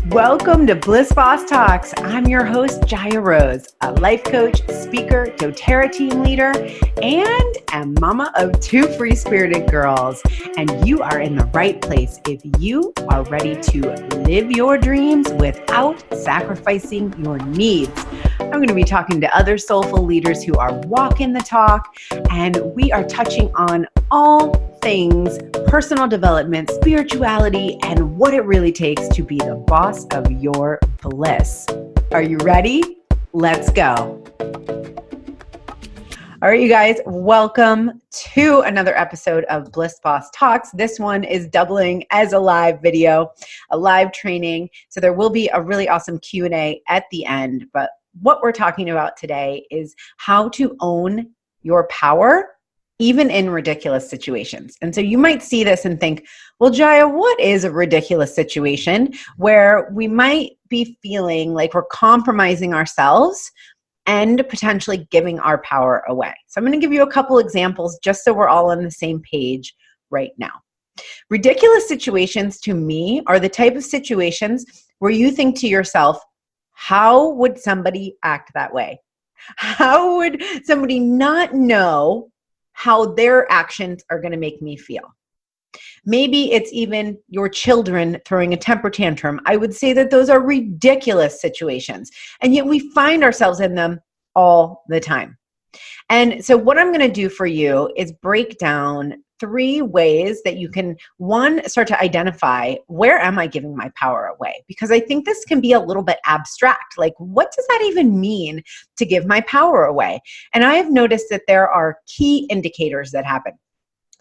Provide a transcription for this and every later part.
Welcome to Bliss Boss Talks. I'm your host, Jaya Rose, a life coach, speaker, doTERRA team leader, and a mama of two free-spirited girls. And you are in the right place if you are ready to live your dreams without sacrificing your needs. I'm going to be talking to other soulful leaders who are walking the talk, and we are touching on all things personal development, spirituality, and what it really takes to be the boss of your bliss. Are you ready? Let's go. All right, you guys, welcome to another episode of Bliss Boss Talks. This one is doubling as a live video, a live training. So there will be a really awesome Q&A at the end. But what we're talking about today is how to own your power even in ridiculous situations. And so you might see this and think, well, Jaya, what is a ridiculous situation where we might be feeling like we're compromising ourselves and potentially giving our power away? So I'm going to give you a couple examples just so we're all on the same page right now. Ridiculous situations to me are the type of situations where you think to yourself, how would somebody act that way? How would somebody not know how their actions are going to make me feel? Maybe it's even your children throwing a temper tantrum. I would say that those are ridiculous situations, and yet we find ourselves in them all the time. And so what I'm going to do for you is break down 3 ways that you can, one, start to identify, where am I giving my power away? Because I think this can be a little bit abstract. Like, what does that even mean to give my power away? And I have noticed that there are key indicators that happen.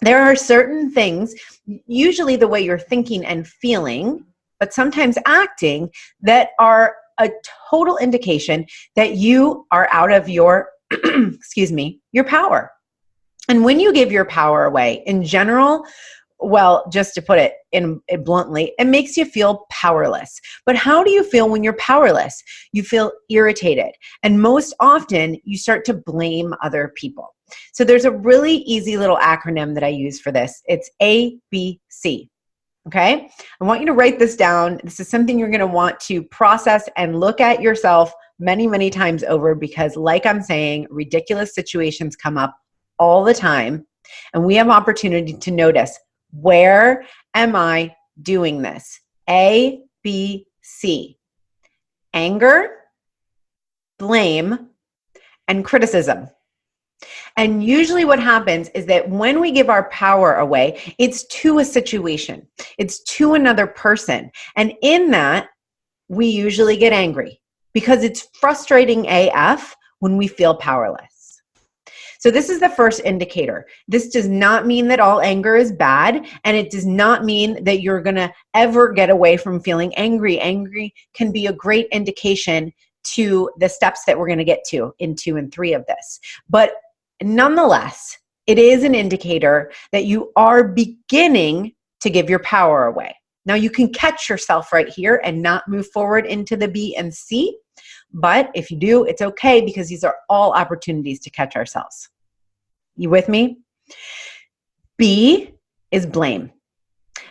There are certain things, usually the way you're thinking and feeling, but sometimes acting, that are a total indication that you are out of your, your power. And when you give your power away, in general, well, just to put it in bluntly, it makes you feel powerless. But how do you feel when you're powerless? You feel irritated. And most often, you start to blame other people. So there's a really easy little acronym that I use for this. It's ABC. Okay? I want you to write this down. This is something you're going to want to process and look at yourself many, many times over, because like I'm saying, ridiculous situations come up all the time, and we have opportunity to notice, where am I doing this? A, B, C. Anger, blame, and criticism. And usually what happens is that when we give our power away, it's to a situation. It's to another person. And in that, we usually get angry because it's frustrating AF when we feel powerless. So this is the first indicator. This does not mean that all anger is bad, and it does not mean that you're going to ever get away from feeling angry. Angry can be a great indication to the steps that we're going to get to in 2 and 3 of this. But nonetheless, it is an indicator that you are beginning to give your power away. Now, you can catch yourself right here and not move forward into the B and C. But if you do, it's okay, because these are all opportunities to catch ourselves. You with me? B is blame.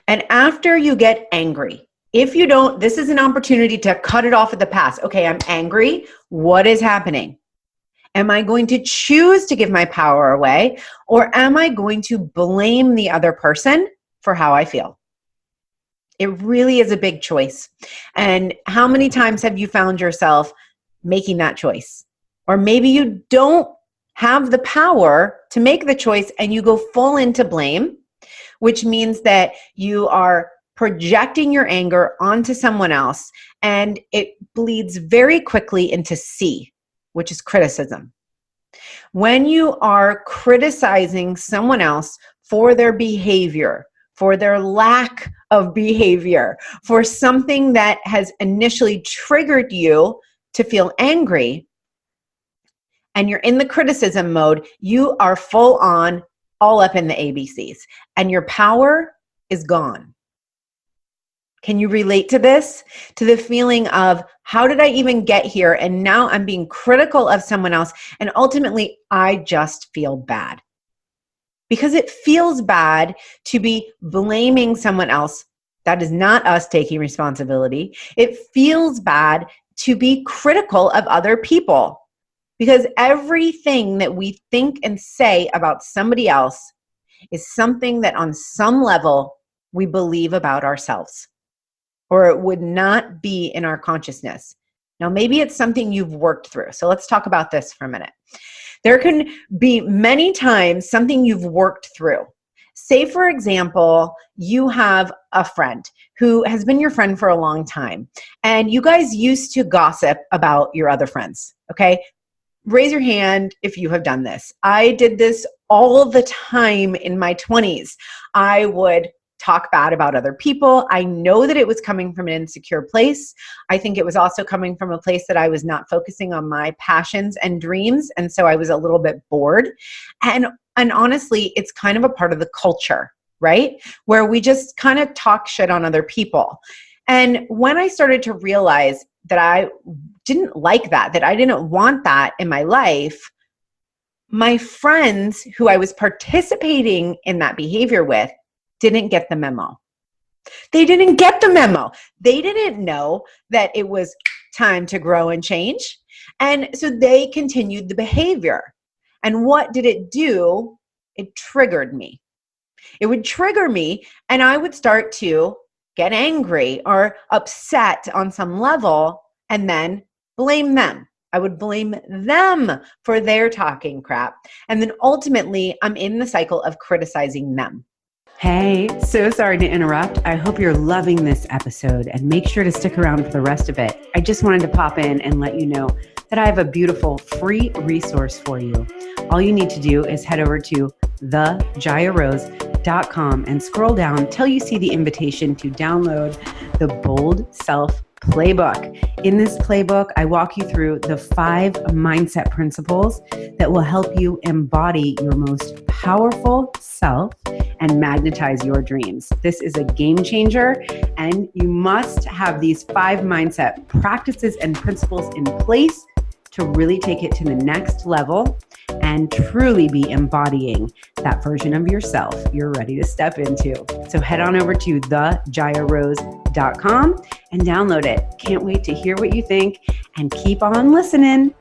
And after you get angry, if you don't, this is an opportunity to cut it off at the pass. Okay, I'm angry. What is happening? Am I going to choose to give my power away, or am I going to blame the other person for how I feel? It really is a big choice. And how many times have you found yourself making that choice? Or maybe you don't have the power to make the choice and you go full into blame, which means that you are projecting your anger onto someone else, and it bleeds very quickly into C, which is criticism. When you are criticizing someone else for their behavior, for their lack of behavior, for something that has initially triggered you to feel angry, and you're in the criticism mode, you are full on, all up in the ABCs, and your power is gone. Can you relate to this? To the feeling of, how did I even get here? And now I'm being critical of someone else, and ultimately I just feel bad. Because it feels bad to be blaming someone else That is not us taking responsibility. It feels bad to be critical of other people because everything that we think and say about somebody else is something that on some level we believe about ourselves, or it would not be in our consciousness. Now, maybe it's something you've worked through. So let's talk about this for a minute. There can be many times something you've worked through. Say, for example, you have a friend who has been your friend for a long time, and you guys used to gossip about your other friends, okay? Raise your hand if you have done this. I did this all the time in my 20s. I would talk bad about other people. I know that it was coming from an insecure place. I think it was also coming from a place that I was not focusing on my passions and dreams. And so I was a little bit bored. And honestly, it's kind of a part of the culture, right? Where we just kind of talk shit on other people. And when I started to realize that I didn't like that I didn't want that in my life, my friends who I was participating in that behavior with didn't get the memo. They didn't get the memo. They didn't know that it was time to grow and change. And so they continued the behavior. And what did it do? It triggered me. It would trigger me, and I would start to get angry or upset on some level and then blame them. I would blame them for their talking crap. And then ultimately, I'm in the cycle of criticizing them. Hey, so sorry to interrupt. I hope you're loving this episode and make sure to stick around for the rest of it. I just wanted to pop in and let you know that I have a beautiful free resource for you. All you need to do is head over to thejayarose.com and scroll down till you see the invitation to download the Bold Self Playbook. In this playbook, I walk you through the 5 mindset principles that will help you embody your most powerful self and magnetize your dreams. This is a game changer, and you must have these 5 mindset practices and principles in place to really take it to the next level and truly be embodying that version of yourself you're ready to step into. So head on over to thejayarose.com and download it. Can't wait to hear what you think, and keep on listening.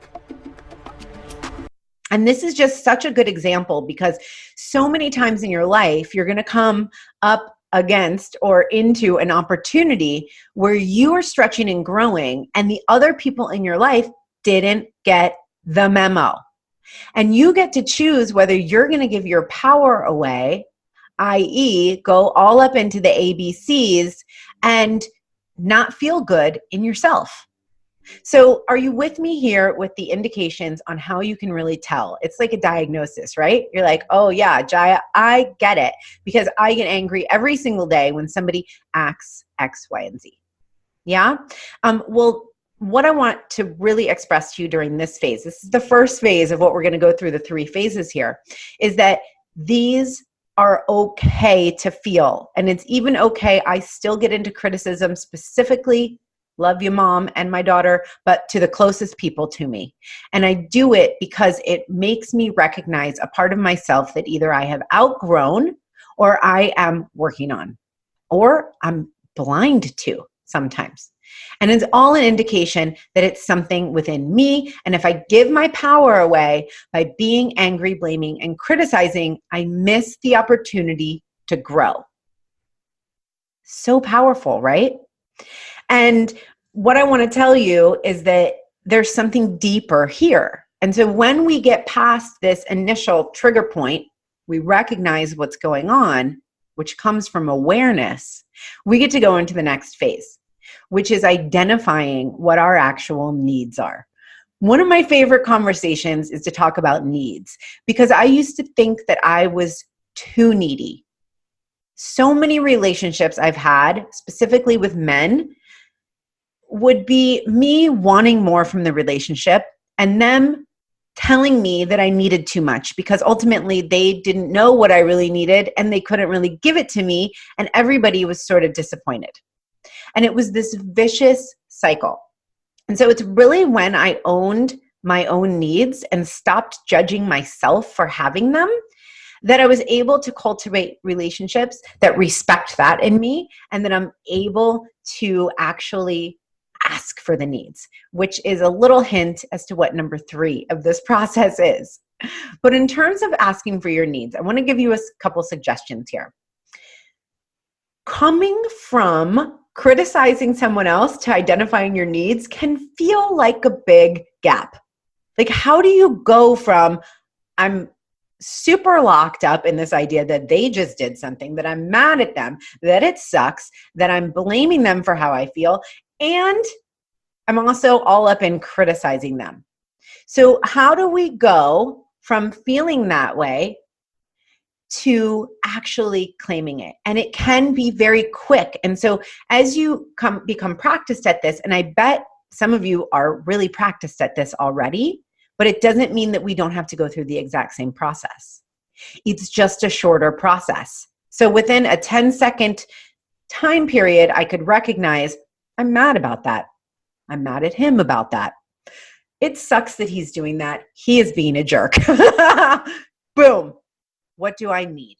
And this is just such a good example because so many times in your life, you're going to come up against or into an opportunity where you are stretching and growing, and the other people in your life didn't get the memo. And you get to choose whether you're going to give your power away, i.e., go all up into the ABCs and not feel good in yourself. So are you with me here with the indications on how you can really tell? It's like a diagnosis, right? You're like, oh yeah, Jaya, I get it, because I get angry every single day when somebody acts X, Y, and Z. Yeah? Well, what I want to really express to you during this phase, this is the first phase of what we're going to go through, the 3 phases here, is that these are okay to feel. And it's even okay. I still get into criticism, specifically, love you, mom and my daughter, but to the closest people to me. And I do it because it makes me recognize a part of myself that either I have outgrown or I am working on, or I'm blind to sometimes. And it's all an indication that it's something within me. And if I give my power away by being angry, blaming, and criticizing, I miss the opportunity to grow. So powerful, right? And what I want to tell you is that there's something deeper here. And so when we get past this initial trigger point, we recognize what's going on, which comes from awareness. We get to go into the next phase, which is identifying what our actual needs are. One of my favorite conversations is to talk about needs, because I used to think that I was too needy. So many relationships I've had, specifically with men, would be me wanting more from the relationship and them telling me that I needed too much, because ultimately they didn't know what I really needed and they couldn't really give it to me, and everybody was sort of disappointed. And it was this vicious cycle. And so it's really when I owned my own needs and stopped judging myself for having them that I was able to cultivate relationships that respect that in me, and that I'm able to actually ask for the needs, which is a little hint as to what number 3 of this process is. But in terms of asking for your needs, I want to give you a couple suggestions here. Coming from criticizing someone else to identifying your needs can feel like a big gap. Like, how do you go from, I'm super locked up in this idea that they just did something, that I'm mad at them, that it sucks, that I'm blaming them for how I feel, and I'm also all up in criticizing them. So how do we go from feeling that way to actually claiming it? And it can be very quick. And so as you become practiced at this, and I bet some of you are really practiced at this already, but it doesn't mean that we don't have to go through the exact same process. It's just a shorter process. So within a 10-second time period, I could recognize, I'm mad about that. I'm mad at him about that. It sucks that he's doing that. He is being a jerk. Boom. What do I need?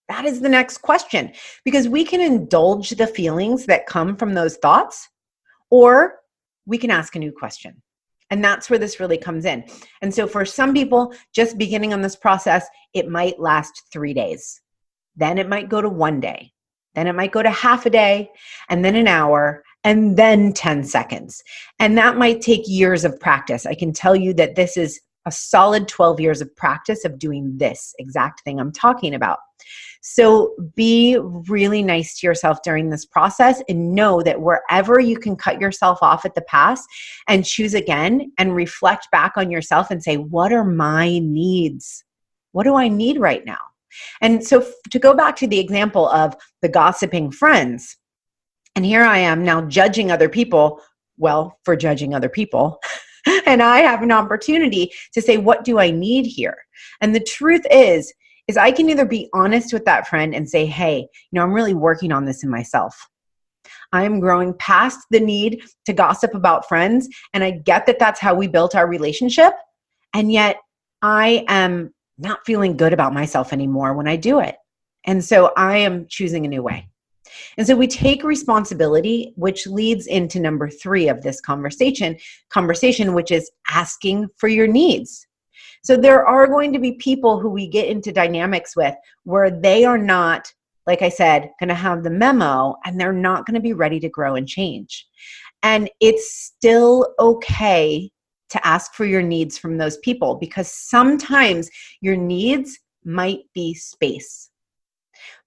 That is the next question, because we can indulge the feelings that come from those thoughts, or we can ask a new question. And that's where this really comes in. And so for some people, just beginning on this process, it might last 3 days. Then it might go to 1 day. Then it might go to half a day, and then an hour, and then 10 seconds. And that might take years of practice. I can tell you that this is a solid 12 years of practice of doing this exact thing I'm talking about. So be really nice to yourself during this process, and know that wherever you can cut yourself off at the past and choose again and reflect back on yourself and say, what are my needs? What do I need right now? And so to go back to the example of the gossiping friends, and here I am now judging other people, well, for judging other people. And I have an opportunity to say, what do I need here? And the truth is I can either be honest with that friend and say, hey, I'm really working on this in myself. I'm growing past the need to gossip about friends. And I get that that's how we built our relationship. And yet I am not feeling good about myself anymore when I do it. And so I am choosing a new way. And so we take responsibility, which leads into number 3 of this conversation, which is asking for your needs. So there are going to be people who we get into dynamics with where they are not, like I said, going to have the memo, and they're not going to be ready to grow and change. And it's still okay to ask for your needs from those people, because sometimes your needs might be space.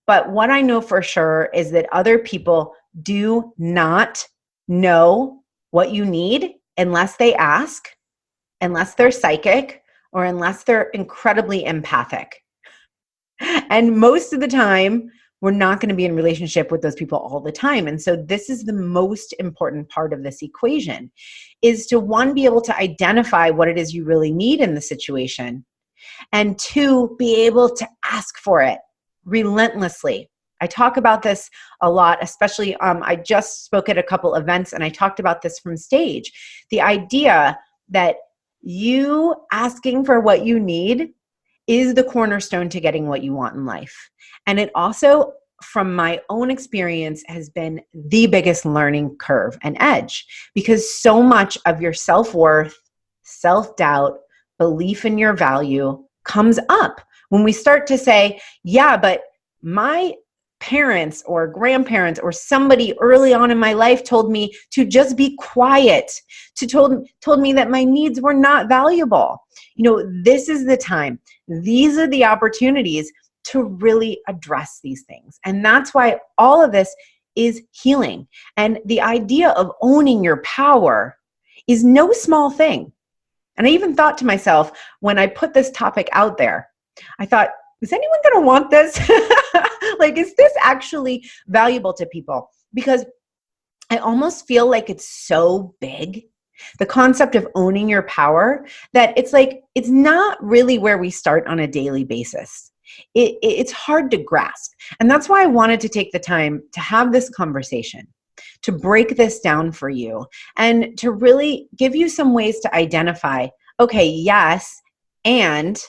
But what I know for sure is that other people do not know what you need unless they ask, unless they're psychic, or unless they're incredibly empathic. And most of the time, we're not going to be in relationship with those people all the time. And so this is the most important part of this equation, is to, 1, be able to identify what it is you really need in the situation, and 2, be able to ask for it relentlessly. I talk about this a lot, especially I just spoke at a couple events, and I talked about this from stage. The idea that you asking for what you need is the cornerstone to getting what you want in life. And it also, from my own experience, has been the biggest learning curve and edge, because so much of your self-worth, self-doubt, belief in your value comes up when we start to say, yeah, but my parents or grandparents or somebody early on in my life told me to just be quiet, told me that my needs were not valuable. This is the time. These are the opportunities to really address these things. And that's why all of this is healing. And the idea of owning your power is no small thing. And I even thought to myself, when I put this topic out there, I thought, is anyone going to want this? Like, is this actually valuable to people? Because I almost feel like it's so big, the concept of owning your power, that it's like, it's not really where we start on a daily basis. It's hard to grasp. And that's why I wanted to take the time to have this conversation, to break this down for you, and to really give you some ways to identify, okay, yes, and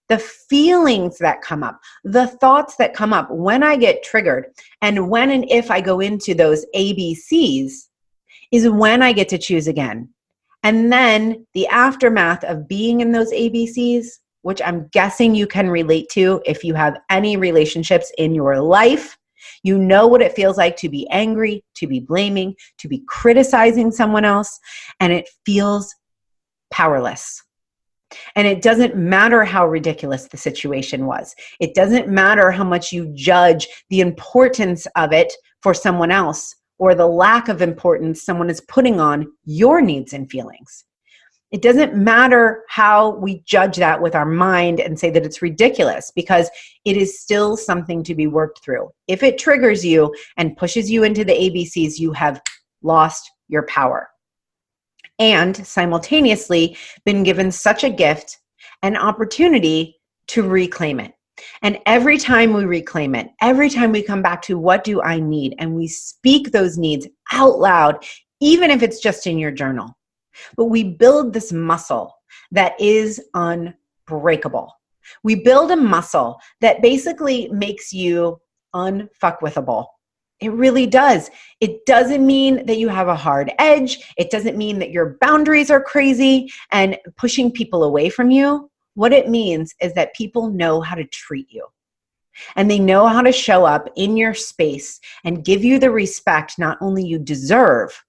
the feelings that come up, the thoughts that come up when I get triggered, and when and if I go into those ABCs is when I get to choose again. And then the aftermath of being in those ABCs, which I'm guessing you can relate to if you have any relationships in your life. You know what it feels like to be angry, to be blaming, to be criticizing someone else, and it feels powerless. And it doesn't matter how ridiculous the situation was. It doesn't matter how much you judge the importance of it for someone else or the lack of importance someone is putting on your needs and feelings. It doesn't matter how we judge that with our mind and say that it's ridiculous, because it is still something to be worked through. If it triggers you and pushes you into the ABCs, you have lost your power. And simultaneously been given such a gift, an opportunity to reclaim it. And every time we reclaim it, every time we come back to what do I need, and we speak those needs out loud, even if it's just in your journal, but we build this muscle that is unbreakable. We build a muscle that basically makes you unfuckwithable. It really does. It doesn't mean that you have a hard edge. It doesn't mean that your boundaries are crazy and pushing people away from you. What it means is that people know how to treat you. And they know how to show up in your space and give you the respect not only you deserve,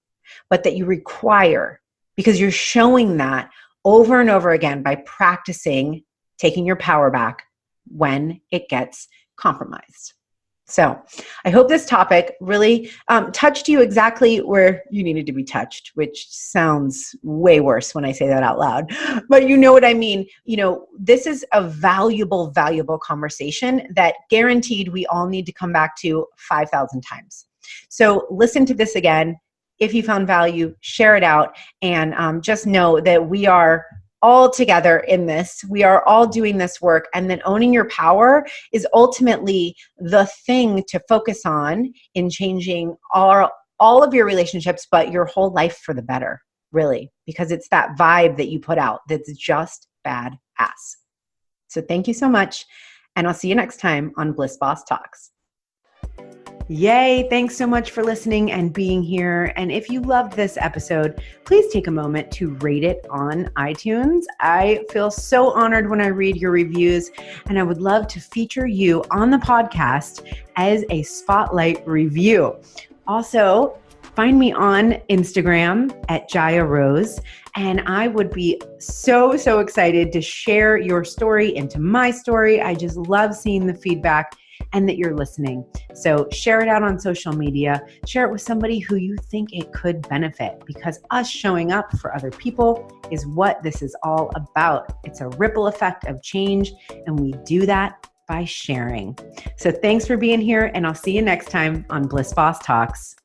but that you require, because you're showing that over and over again by practicing taking your power back when it gets compromised. So I hope this topic really touched you exactly where you needed to be touched, which sounds way worse when I say that out loud, but you know what I mean. You know, this is a valuable, valuable conversation that guaranteed we all need to come back to 5,000 times. So listen to this again. If you found value, share it out, and just know that we are all together in this. We are all doing this work, and then owning your power is ultimately the thing to focus on in changing all of your relationships, but your whole life for the better, really, because it's that vibe that you put out that's just badass. So thank you so much, and I'll see you next time on Bliss Boss Talks. Yay, thanks so much for listening and being here. And if you loved this episode, please take a moment to rate it on iTunes. I feel so honored when I read your reviews, and I would love to feature you on the podcast as a spotlight review. Also, find me on Instagram at Jaya Rose, and I would be so excited to share your story into my story. I just love seeing the feedback and that you're listening. So share it out on social media. Share it with somebody who you think it could benefit, because us showing up for other people is what this is all about. It's a ripple effect of change, and we do that by sharing. So thanks for being here, and I'll see you next time on Bliss Boss Talks.